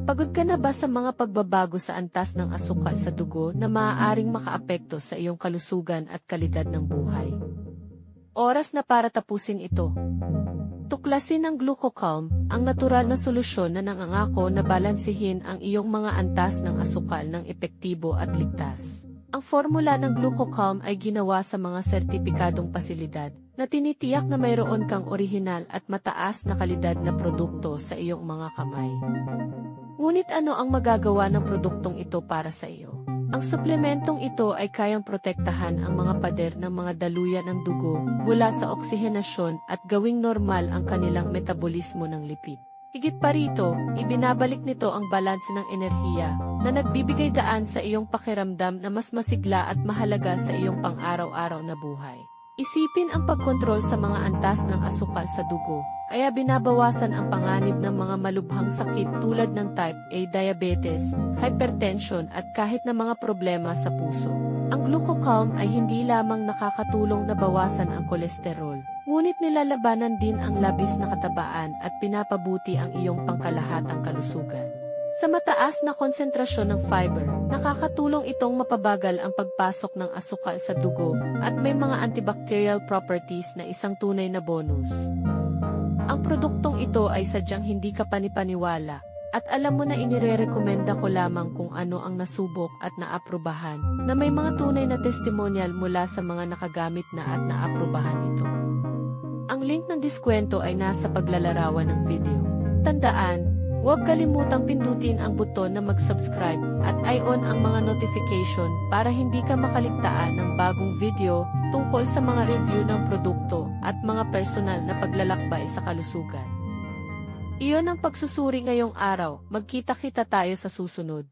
Pagod ka na ba sa mga pagbabago sa antas ng asukal sa dugo na maaaring makaapekto sa iyong kalusugan at kalidad ng buhay? Oras na para tapusin ito. Tuklasin ang Glucocalm, ang natural na solusyon na nangangako na balansehin ang iyong mga antas ng asukal ng epektibo at ligtas. Ang formula ng Glucocalm ay ginawa sa mga sertipikadong pasilidad na tinitiyak na mayroon kang orihinal at mataas na kalidad na produkto sa iyong mga kamay. Ngunit ano ang magagawa ng produktong ito para sa iyo? Ang suplementong ito ay kayang protektahan ang mga pader ng mga daluyan ng dugo mula sa oksihenasyon at gawing normal ang kanilang metabolismo ng lipid. Higit pa rito, ibinabalik nito ang balanse ng enerhiya na nagbibigay daan sa iyong pakiramdam na mas masigla at mahalaga sa iyong pang-araw-araw na buhay. Isipin ang pagkontrol sa mga antas ng asukal sa dugo, kaya binabawasan ang panganib ng mga malubhang sakit tulad ng type A diabetes, hypertension at kahit na mga problema sa puso. Ang Glucocalm ay hindi lamang nakakatulong na bawasan ang kolesterol, ngunit nilalabanan din ang labis na katabaan at pinapabuti ang iyong pangkalahatang kalusugan. Sa mataas na konsentrasyon ng fiber, nakakatulong itong mapabagal ang pagpasok ng asukal sa dugo at may mga antibacterial properties na isang tunay na bonus. Ang produktong ito ay sadyang hindi ka panipaniwala, at alam mo na inirerekomenda ko lamang kung ano ang nasubok at naaprubahan, na may mga tunay na testimonial mula sa mga nakagamit na at naaprubahan ito. Ang link ng diskwento ay nasa paglalarawan ng video. Tandaan, huwag kalimutang pindutin ang buton na mag-subscribe at i-on ang mga notification para hindi ka makaligtaan ng bagong video tungkol sa mga review ng produkto at mga personal na paglalakbay sa kalusugan. Iyon ang pagsusuri ngayong araw, magkita-kita tayo sa susunod.